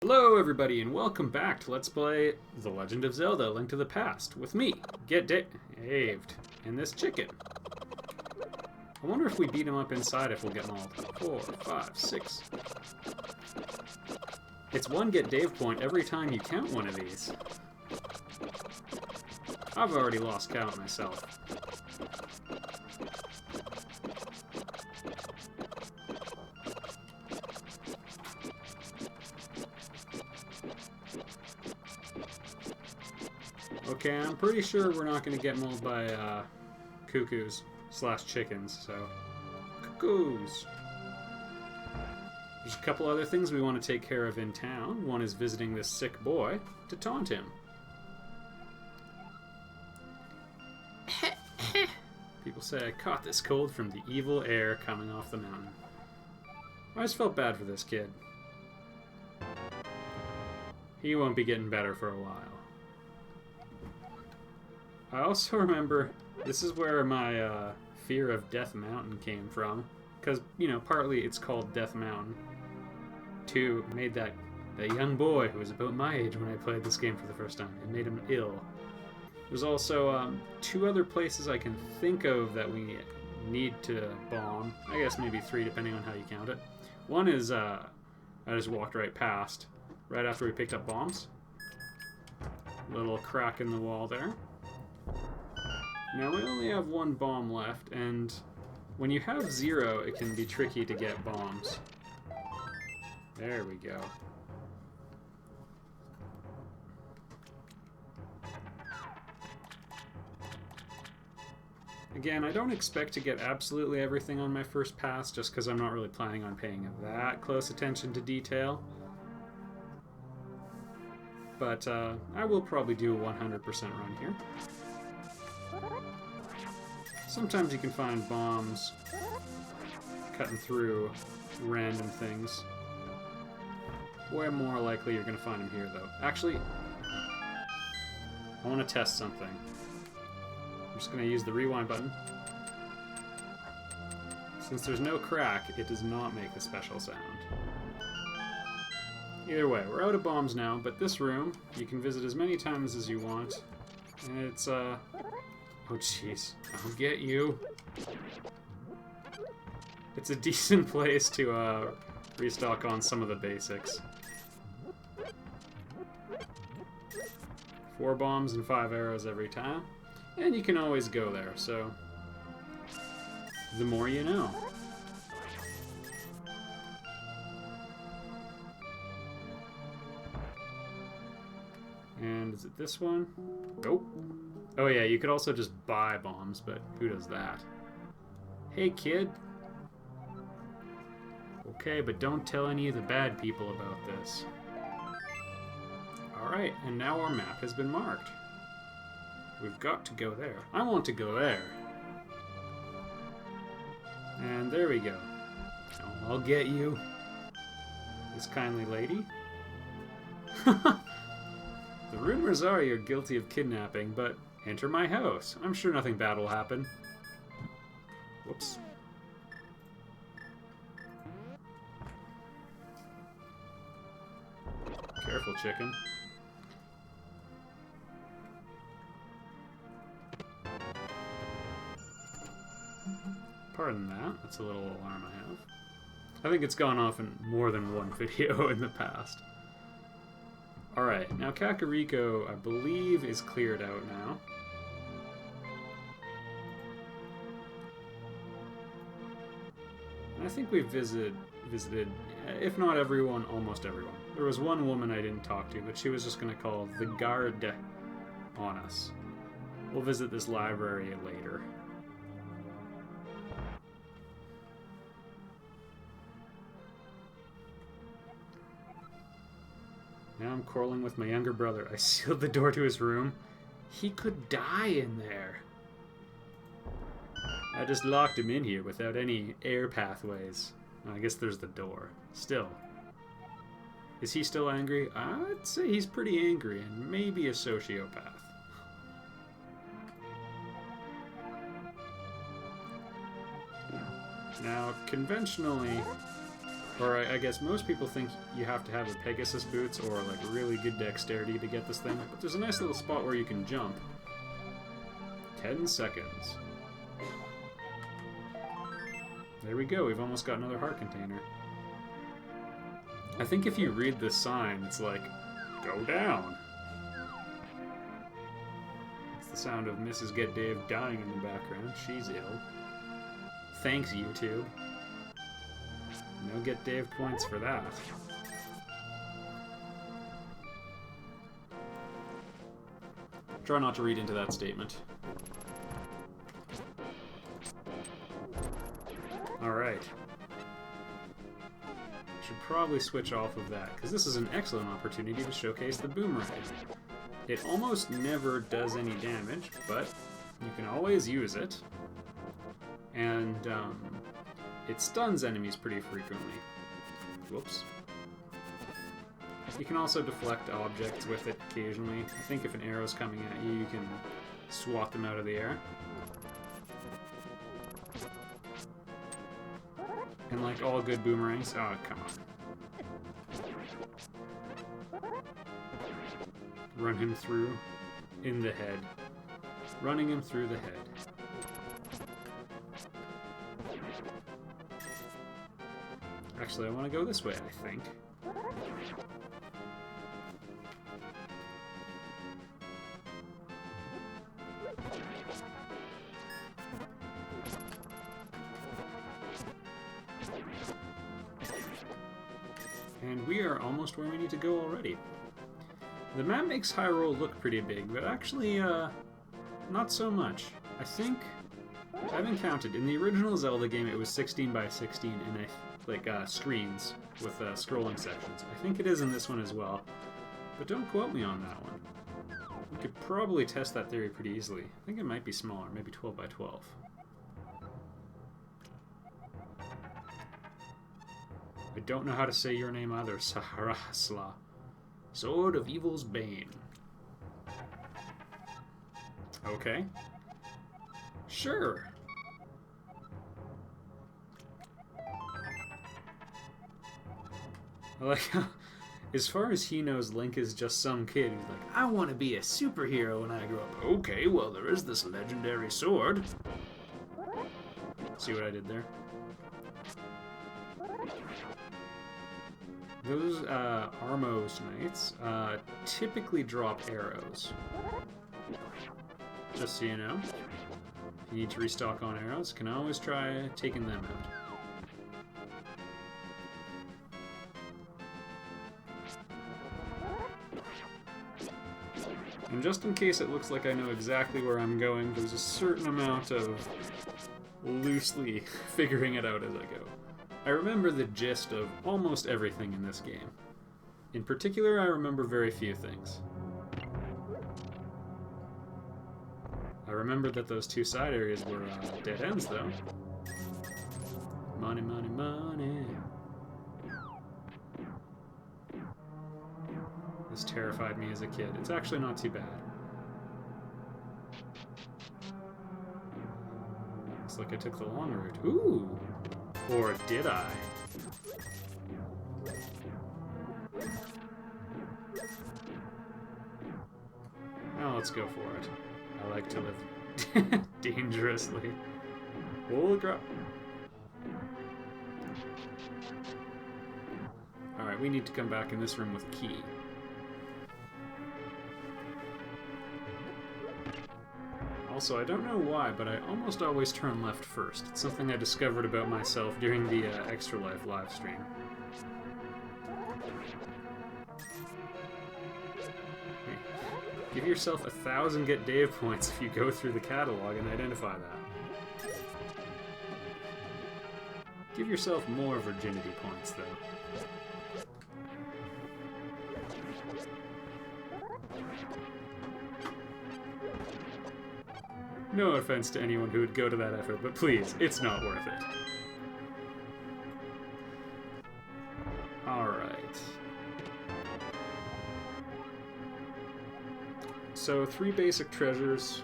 Hello everybody and welcome back to Let's Play The Legend of Zelda: Link to the Past with me, Daved, and this chicken. I wonder if we beat him up inside if we'll get mauled. 4, 5, 6. It's one Get Dave point every time you count one of these. I've already lost count myself. Okay, I'm pretty sure we're not going to get mauled by cuckoos / chickens, so... Cuckoos! There's a couple other things we want to take care of in town. One is visiting this sick boy to taunt him. People say I caught this cold from the evil air coming off the mountain. I just felt bad for this kid. He won't be getting better for a while. I also remember this is where my fear of Death Mountain came from. Because, you know, partly it's called Death Mountain. 2 made that young boy who was about my age when I played this game for the first time. It made him ill. There's also 2 other places I can think of that we need to bomb. I guess maybe 3 depending on how you count it. One is I just walked right past, right after we picked up bombs. Little crack in the wall there. Now we only have 1 bomb left, and when you have 0, it can be tricky to get bombs. There we go. Again, I don't expect to get absolutely everything on my first pass, just because I'm not really planning on paying that close attention to detail. But I will probably do a 100% run here. Sometimes you can find bombs cutting through random things. Way more likely you're going to find them here, though. Actually, I want to test something. I'm just going to use the rewind button. Since there's no crack, it does not make the special sound. Either way, we're out of bombs now, but this room, you can visit as many times as you want. And it's, oh, jeez. I'll get you. It's a decent place to restock on some of the basics. 4 bombs and 5 arrows every time. And you can always go there, so... the more you know. And is it this one? Nope. Oh yeah, you could also just buy bombs, but who does that? Hey kid! Okay, but don't tell any of the bad people about this. Alright, and now our map has been marked. We've got to go there. I want to go there. And there we go. Oh, I'll get you. This kindly lady. The rumors are you're guilty of kidnapping, but enter my house. I'm sure nothing bad will happen. Whoops. Careful, chicken. Pardon that. That's a little alarm I have. I think it's gone off in more than one video in the past. Alright, now Kakariko, I believe, is cleared out now. And I think we've visited, if not everyone, almost everyone. There was one woman I didn't talk to, but she was just going to call the guard on us. We'll visit this library later. Now I'm quarreling with my younger brother. I sealed the door to his room. He could die in there. I just locked him in here without any air pathways. I guess there's the door. Still. Is he still angry? I'd say he's pretty angry and maybe a sociopath. Now, conventionally, Or I guess most people think you have to have a Pegasus boots or like really good dexterity to get this thing, but there's a nice little spot where you can jump. 10 seconds. There we go, we've almost got another heart container. I think if you read this sign, it's like, go down. It's the sound of Mrs. Get Dave dying in the background. She's ill. Thanks, YouTube. No Get Dave points for that. Try not to read into that statement. Alright. Should probably switch off of that, because this is an excellent opportunity to showcase the boomerang. It almost never does any damage, but you can always use it. And it stuns enemies pretty frequently. Whoops. You can also deflect objects with it occasionally. I think if an arrow's coming at you, you can swat them out of the air. And like all good boomerangs... Oh, come on. Run him through in the head. Running him through the head. Actually, I want to go this way, I think. And we are almost where we need to go already. The map makes Hyrule look pretty big, but actually, not so much. I think, I haven't counted. In the original Zelda game, it was 16 by 16 in screens with scrolling sections. I think it is in this one as well, but don't quote me on that one. We could probably test that theory pretty easily. I think it might be smaller, maybe 12 by 12. I don't know how to say your name either, Sahasaharhasdfjhkasdf. Sword of Evil's Bane. Okay. Sure. I like how, as far as he knows, Link is just some kid who's like, I want to be a superhero when I grow up. Okay, well, there is this legendary sword. See what I did there? Those Armos Knights typically drop arrows. Just so you know. If you need to restock on arrows, can always try taking them out. And just in case it looks like I know exactly where I'm going, there's a certain amount of loosely figuring it out as I go. I remember the gist of almost everything in this game. In particular, I remember very few things. I remember that those two side areas were dead ends, though. Money, money, money. This terrified me as a kid. It's actually not too bad. Looks like I took the long route. Ooh! Or did I? Now let's go for it. I like to live dangerously. Holy crap. Alright, we need to come back in this room with a key. Also, I don't know why, but I almost always turn left first. It's something I discovered about myself during the Extra Life live stream. Hey, give yourself 1,000 Get Dave points if you go through the catalog and identify that. Give yourself more virginity points, though. No offense to anyone who would go to that effort, but please, it's not worth it. Alright. So, 3 basic treasures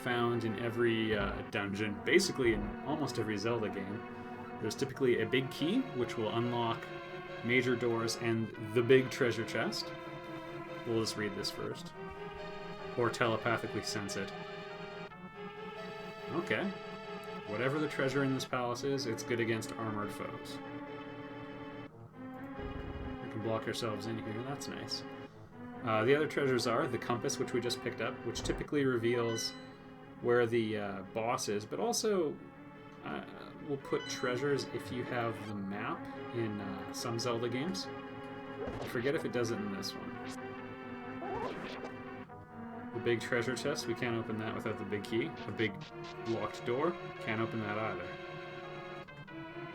found in every dungeon, basically in almost every Zelda game. There's typically a big key, which will unlock major doors and the big treasure chest. We'll just read this first. Or telepathically sense it. Okay. Whatever the treasure in this palace is, it's good against armored foes. We can block ourselves in here, that's nice. The other treasures are the compass, which we just picked up, which typically reveals where the boss is, but also will put treasures if you have the map in some Zelda games. I forget if it does it in this one. The big treasure chest, we can't open that without the big key. A big locked door, can't open that either.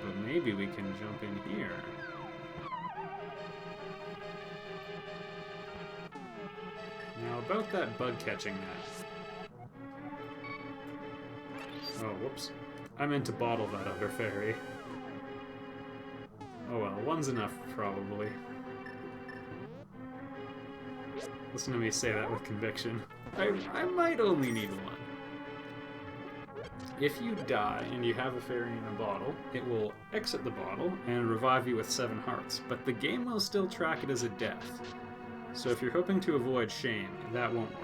But maybe we can jump in here. Now about that bug catching net. Oh, whoops. I meant to bottle that other fairy. Oh well, one's enough, probably. Listen to me say that with conviction. I might only need one. If you die and you have a fairy in a bottle, it will exit the bottle and revive you with 7 hearts, but the game will still track it as a death. So if you're hoping to avoid shame, that won't work.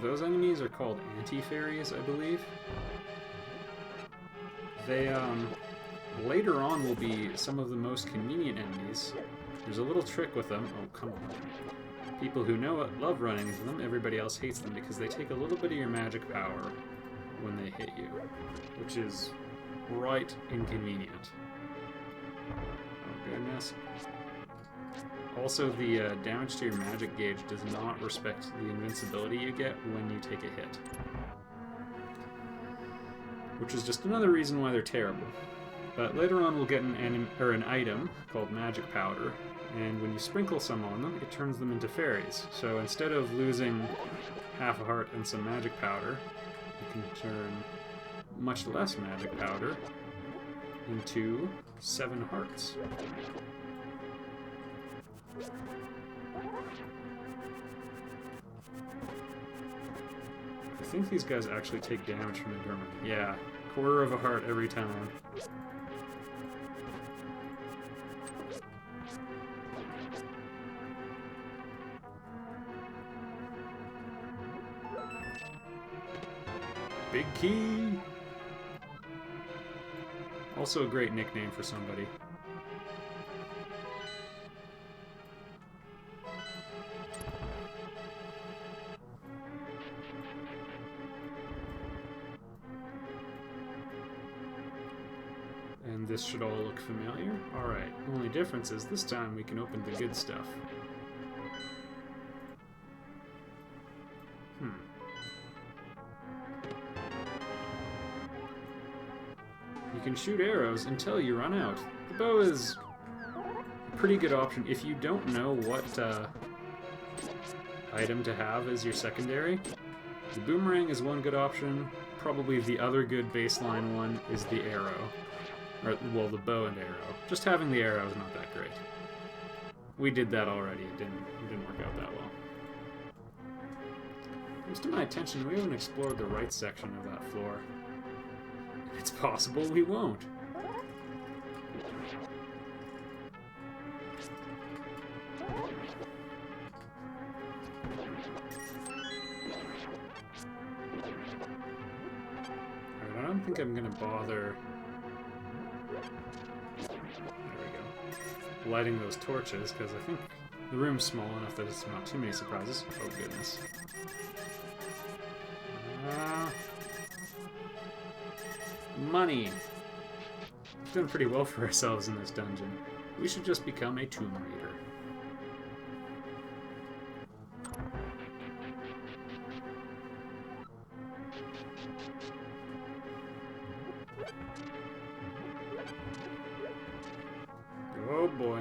Those enemies are called anti-fairies, I believe. They, later on will be some of the most convenient enemies. There's a little trick with them. Oh, come on. People who know it love running into them. Everybody else hates them because they take a little bit of your magic power when they hit you, which is right inconvenient. Oh, goodness. Also, the damage to your magic gauge does not respect the invincibility you get when you take a hit. Which is just another reason why they're terrible. But later on we'll get an item called magic powder, and when you sprinkle some on them, it turns them into fairies. So instead of losing half a heart and some magic powder, you can turn much less magic powder into 7 hearts. I think these guys actually take damage from the Gurmur. Yeah, 1/4 of a heart every time. Big key! Also a great nickname for somebody. And this should all look familiar. Alright, only difference is this time we can open the good stuff. You can shoot arrows until you run out. The bow is a pretty good option if you don't know what item to have as your secondary. The boomerang is one good option. Probably the other good baseline one is the arrow. Or, well, the bow and arrow. Just having the arrow is not that great. We did that already. It didn't work out that well. Comes to my attention, we haven't explored the right section of that floor. It's possible we won't. Alright, I don't think I'm gonna bother... There we go. Lighting those torches, because I think the room's small enough that it's not too many surprises. Oh goodness. Money! We've done pretty well for ourselves in this dungeon. We should just become a tomb reader. Oh boy.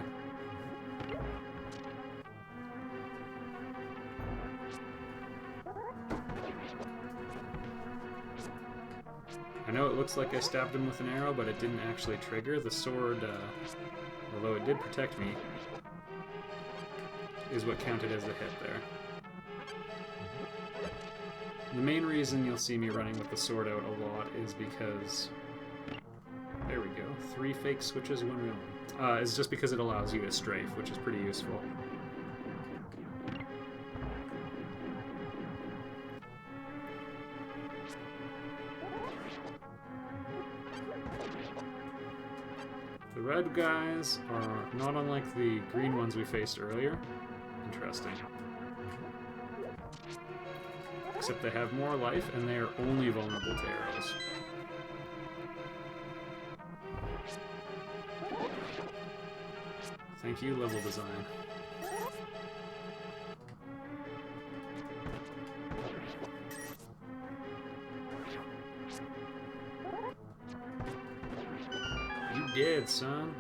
I know it looks like I stabbed him with an arrow, but it didn't actually trigger. The sword, although it did protect me, is what counted as the hit there. The main reason you'll see me running with the sword out a lot is because... There we go. 3 fake switches, 1 real one. Is just because it allows you to strafe, which is pretty useful. The red guys are not unlike the green ones we faced earlier. Interesting. Except they have more life, and they are only vulnerable to arrows. Thank you, level design. You did, son.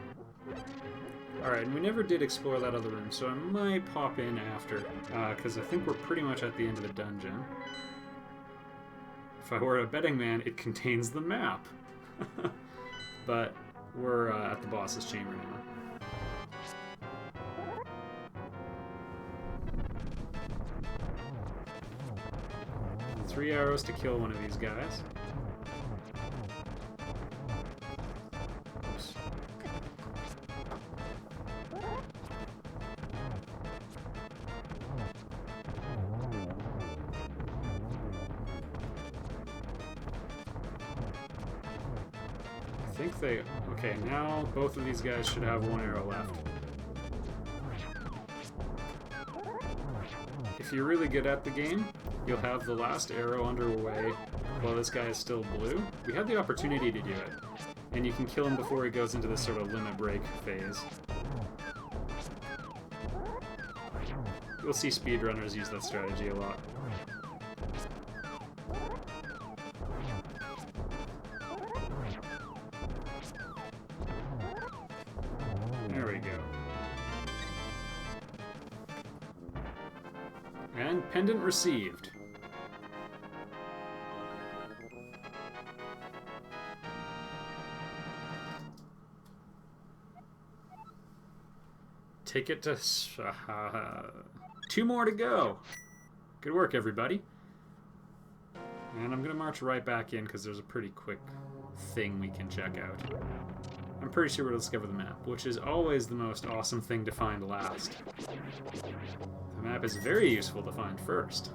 Alright, and we never did explore that other room, so I might pop in after, because I think we're pretty much at the end of the dungeon. If I were a betting man, it contains the map. But we're at the boss's chamber now. 3 arrows to kill one of these guys. Oops. I think they... Okay, now both of these guys should have 1 arrow left. If you're really good at the game, you'll have the last arrow underway while this guy is still blue. We had the opportunity to do it, and you can kill him before he goes into this sort of limit break phase. You'll see speedrunners use that strategy a lot. There we go. And pendant received. Take it to... 2 more to go. Good work, everybody. And I'm going to march right back in because there's a pretty quick thing we can check out. I'm pretty sure we'll discover the map, which is always the most awesome thing to find last. The map is very useful to find first.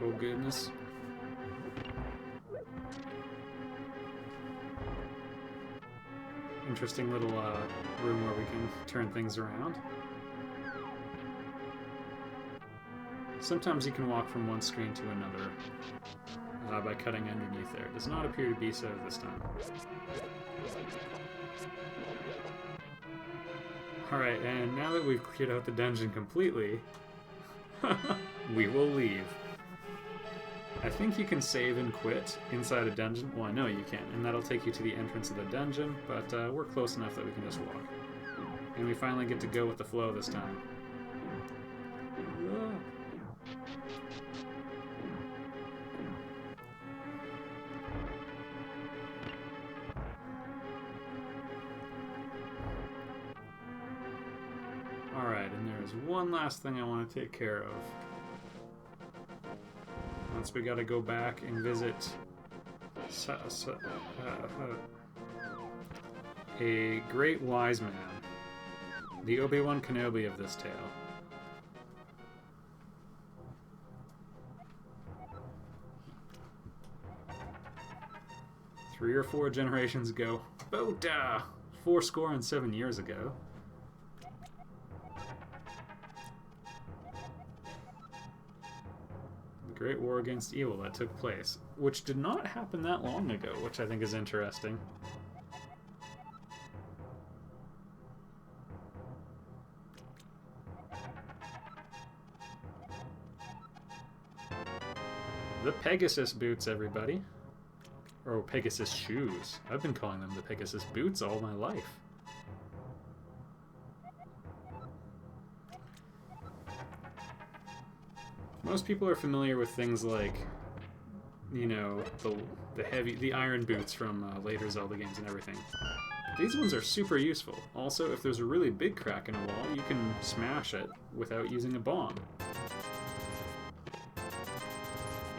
Oh goodness. Interesting little room where we can turn things around. Sometimes you can walk from one screen to another by cutting underneath there. It does not appear to be so this time. Alright, and now that we've cleared out the dungeon completely, we will leave. I think you can save and quit inside a dungeon. Well, I know you can, and that'll take you to the entrance of the dungeon, but we're close enough that we can just walk. And we finally get to go with the flow this time. Alright, and there's one last thing I want to take care of. Once we gotta go back and visit a great wise man, the Obi-Wan Kenobi of this tale. Three or 4 generations ago, about 7 years ago. Great war against evil that took place, which did not happen that long ago, which I think is interesting. The Pegasus boots, everybody. Or Pegasus shoes. I've been calling them the Pegasus boots all my life. Most people are familiar with things like, you know, the iron boots from later Zelda games and everything. These ones are super useful. Also, if there's a really big crack in a wall, you can smash it without using a bomb.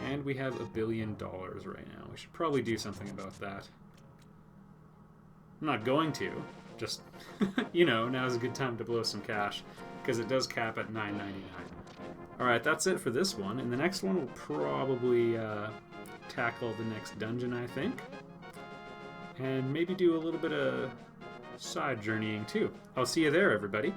And we have $1 billion right now. We should probably do something about that. I'm not going to. Just, you know, now's a good time to blow some cash, because it does cap at $9.99. Alright, that's it for this one. In the next one, we'll probably tackle the next dungeon, I think. And maybe do a little bit of side journeying, too. I'll see you there, everybody.